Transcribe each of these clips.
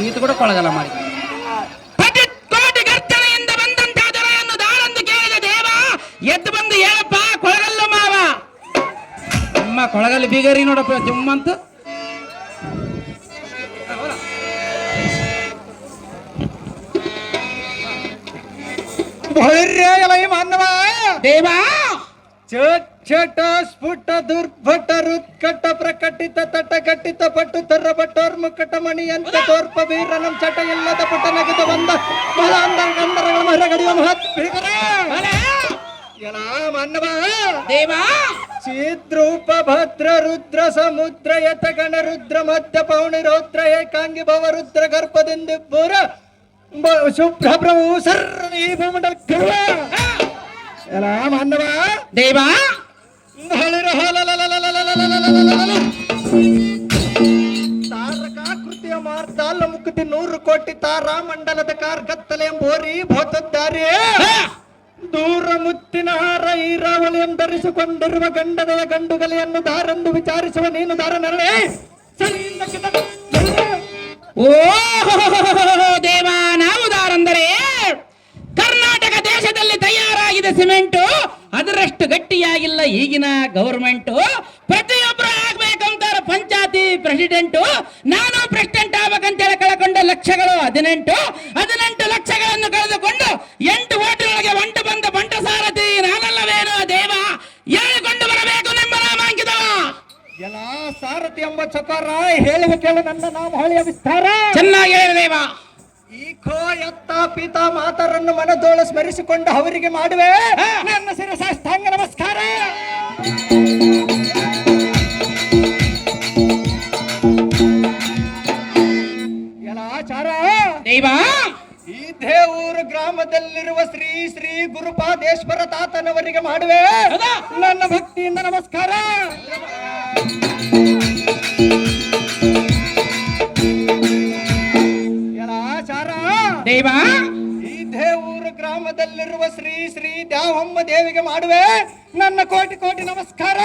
ಈತ ಕೂಡ ಕೊಳಗಲ್ಲ ಮಾಡಿ ಕೋಟಿ ಗರ್ಜನೆಯಿಂದ ಬಂದಂತಹ ದೊರೆಯನ್ನು ದಾರಂದು ಕೇಳಿದ ದೇವ ಎದ್ದು ಬಂದು ಹೇಳಪ್ಪ ಕೊಳಗಲ್ಲ ಮಾವ ಅಮ್ಮ ಕೊಳಗಲ್ಲಿ ಬೀಗರಿ ನೋಡಪ್ಪ ಜುಮ್ಮಂತ ಮಾನವ ದೇವ ಚಟ ಸ್ಫುಟ ದುರ್ಭಟ ರುತ್ಕಟ ಪ್ರಕಟಿತ ತಟ ಕಟ್ಟಿತ ಪಟ್ಟು ತರ್ರ ಬಟ್ಟೋರ್ಮುಕಟ ಮಣಿಯಂತ ತೋರ್ಪ ವೀರನಂ ಚಟ ಇಲ್ಲದ ಪುಟ ನಗಿದ ಬಂದ ಮಲಾಂಧರಗಳ ಮರಗಡಿಯ ಮಹತ್ ಎಲ್ಲ ಮಾನವ ದೇವ ಚಿದ್ರೂಪ ಭದ್ರ ರುದ್ರ ಸಮುದ್ರ ಯತ ಗಣ ರುದ್ರ ಮಧ್ಯ ಪೌಣಿ ರೌದ್ರ ಏಕಾಂಗಿ ಭವ ರುದ್ರ ಗರ್ಭದಿಂದಿಬ್ಬೂರ ಶುಭ್ರ ಪ್ರಭು ಸರ್ವ ಈ ಭೂಮಂಡಲ ಎಲ್ಲ ಮಾನವ ದೇವ ತಾರಕಾಕೃತಿಯ ಮಾರ್ತಾಲ ಮುಕ್ತಿ 100 ಕೋಟಿ ತಾರಾ ಮಂಡಲದ ಕಾರ್ಗತ್ತಲೆ ಬೋರಿ ಭೋತದ್ದಾರಿ ದೂರ ಮುತ್ತಿನ ಹಾರ ಈರಾವಳಿಯನ್ನು ಧರಿಸಿಕೊಂಡಿರುವ ಗಂಡದ ಗಂಡುಗಲೆಯನ್ನು ದಾರಂದು ವಿಚಾರಿಸುವ ನೀನು ದಾರನರಳೆ ಓ ದೇವ ನಾವು ದಾರಂದರೆ ಕರ್ನಾಟಕ ದೇಶದಲ್ಲಿ ತಯಾರಾಗಿದೆ ಸಿಮೆಂಟು ಅದರಷ್ಟು ಗಟ್ಟಿಯಾಗಿಲ್ಲ ಈಗಿನ ಗವರ್ಮೆಂಟ್ ಪ್ರತಿಯೊಬ್ಬರು ಆಗ್ಬೇಕಂತಾರೆ ಪಂಚಾಯತಿ ಪ್ರೆಸಿಡೆಂಟು ನಾನು ಪ್ರೆಸಿಡೆಂಟ್ ಆಗ್ಬೇಕಂತೇಳಿ ಕಳ್ಕೊಂಡ ಲಕ್ಷಗಳು 18 ಲಕ್ಷಗಳನ್ನು ಕಳೆದುಕೊಂಡು 8 ಓಟಿನೊಳಗೆ ಒಂಟು ಬಂದ ಬಂಟ ಸಾರಥಿ ನಾನಲ್ಲವೇನೋ ದೇವ ಹೇಳಿಕೊಂಡು ಬರಬೇಕು ನಿಮ್ಮ ನಾಮಾಂಕಿತವ ಎಲ್ಲ ಸಾರಥಿ ಎಂಬ ಚಕಾರ ಹೇಳುವ ಕೇಳು ನನ್ನ ನಾಮಹಳಿಯ ವಿಸ್ತಾರ ಚೆನ್ನಾಗಿ ಹೇಳಿದ ದೇವ ಈಖೋ ಎತ್ತ ಪಿತಾ ಮಾತರನ್ನು ಮನದೋಳ ಸ್ಮರಿಸಿಕೊಂಡು ಅವರಿಗೆ ಮಾಡುವೆ ನನ್ನ ಶಿರಸಾಷ್ಟಾಂಗ ನಮಸ್ಕಾರ ಎಲ್ಲ ಆಚಾರ ದೇವ ಈ ದೇವೂರು ಗ್ರಾಮದಲ್ಲಿರುವ ಶ್ರೀ ಶ್ರೀ ಗುರುಪಾದೇಶ್ವರ ತಾತನವರಿಗೆ ಮಾಡುವೆ ನನ್ನ ಭಕ್ತಿಯಿಂದ ನಮಸ್ಕಾರ ದೇವ ಈ ದೇವೂರು ಗ್ರಾಮದಲ್ಲಿರುವ ಶ್ರೀ ಶ್ರೀ ದ್ಯಾವಮ್ಮ ದೇವಿಗೆ ಮಾಡುವೆ ನನ್ನ ಕೋಟಿ ಕೋಟಿ ನಮಸ್ಕಾರ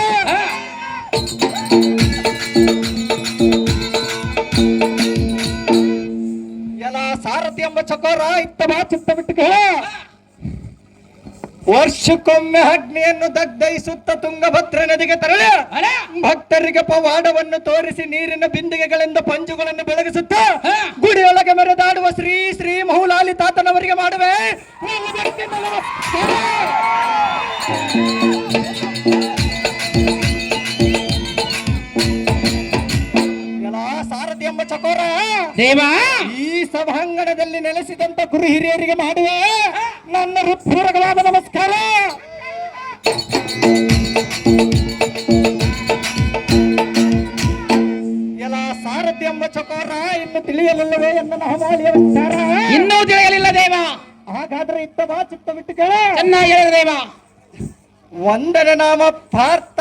ಎಲ್ಲ ಸಾರಥಿ ಎಂಬ ಚಕೋರ ಇತ್ತ ಬಾ ಚಿತ್ತ ಬಿಟ್ಟು ವರ್ಷಕ್ಕೊಮ್ಮೆ ಅಗ್ನಿಯನ್ನು ದಗ್ಧಯಿಸುತ್ತ ತುಂಗಭದ್ರ ನದಿಗೆ ತೆರಳಿ ಭಕ್ತರಿಗೆ ಪವಾಡವನ್ನು ತೋರಿಸಿ ನೀರಿನ ಬಿಂದಿಗೆಗಳಿಂದ ಪಂಜುಗಳನ್ನು ಬೆಳಗಿಸುತ್ತ ಗುಡಿಯೊಳಗೆ ಮೆರೆದಾಡುವ ಶ್ರೀ ಶ್ರೀ ಮಹುಲಾಲಿ ತಾತನವರಿಗೆ ಮಾಡುವೆ ಸಾರಥಿ ಎಂಬ ಚಕೋರ ದೇವ ಈ ಸಭಾಂಗಣದಲ್ಲಿ ನೆಲೆಸಿದಂತ ಗುರು ಹಿರಿಯರಿಗೆ ಮಾಡುವೆ ನನ್ನ ಹೃತ್ಪೂರ್ವಕವಾದ ನಮಸ್ಕಾರ ಎಲ್ಲ ಸಾರಥಿ ಎಂಬ ಚಕೋರ ಇನ್ನು ತಿಳಿಯಲಿಲ್ಲವೇ ಎನ್ನ ನಾಮಾಳಿಯ ವಿಚಾರ ಇನ್ನೂ ತಿಳಿಯಲಿಲ್ಲ ದೇವ ಹಾಗಾದ್ರೆ ಇತ್ತ ಬಾ ಚಿತ್ತ ಬಿಟ್ಟು ಕೇಳ ಚೆನ್ನಾಗಿ ಹೇಳಿದ ದೇವ ಒಂದನೇ ನಾಮ ಪಾರ್ಥ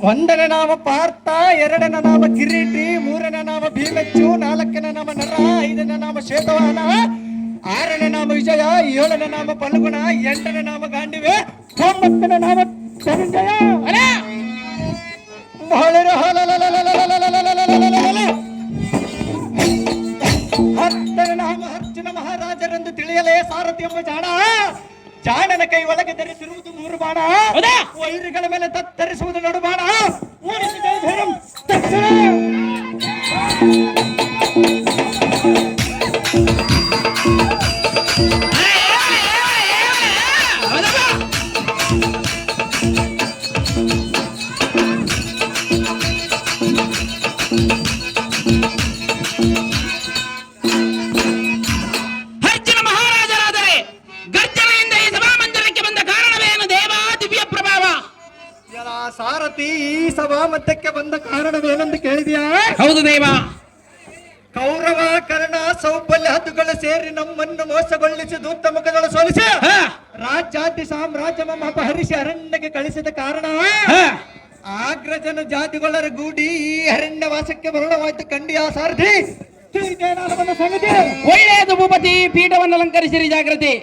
ಒಂದನೇ ನಾಮ ಪಾರ್ಥ ಎರಡನೇ ನಾಮ ಕಿರೀಟಿ ಮೂರನೇ ನಾಮ ಭೀಮೆಚ್ಚು ನಾಲ್ಕನೇ ನಾಮ ನರ ಐದನೇ ನಾಮ ಶ್ವೇತವಾಹನ ಆರನೇ ನಾಮ ವಿಜಯ ಏಳನೇ ನಾಮ ಫಲ್ಗುಣ ಎಂಟನೇ ನಾಮ ಗಾಂಡಿವೆ 9ನೇ ನಾಮ ಧನಂಜಯ ಹತ್ತನೇ ನಾಮ ಅರ್ಜುನ ಮಹಾರಾಜರೆಂದು ತಿಳಿಯಲೇ ಸಾರಥಿ ಎಂಬ ಜಾಣನ ಕೈ ಒಳಗೆ ಧರಿಸಿರುವುದು 3 ಬಾಣ ವೈರಿಗಳ ಮೇಲೆ ತತ್ತರಿಸುವುದು ನಡು ಬಾಣ ಸಾರಥಿ ಈ ಸಭಾ ಮಧ್ಯಕ್ಕೆ ಬಂದ ಕಾರಣವೇನೆಂದು ಕೇಳಿದ್ಯಾ? ಹೌದು ದೇವ. ಕೌರವ ಕರ್ಣ ಸೌಬಲ್ಯ ಹದ್ದುಗಳು ಸೇರಿ ನಮ್ಮನ್ನು ಮೋಸಗೊಳಿಸಿ ದೂತ ಮುಖಗಳು ಸೋಲಿಸಿ ರಾಜ್ಯಾತಿ ಸಾಮ್ರಾಜ್ಯ ಅಪಹರಿಸಿ ಅರಣ್ಯಕ್ಕೆ ಕಳಿಸಿದ ಕಾರಣ ಆಗ್ರಜನ ಜಾತಿಗಳರ ಗೂಡಿ ಈ ಅರಣ್ಯವಾಸಕ್ಕೆ ಬರುಣವಾಯ್ತು ಕಂಡಿಯ ಸಾರಥಿ. ಒಳ್ಳೆಯದು ಭೂಪತಿ, ಪೀಠವನ್ನು ಅಲಂಕರಿಸಿರಿ ಜಾಗೃತಿ.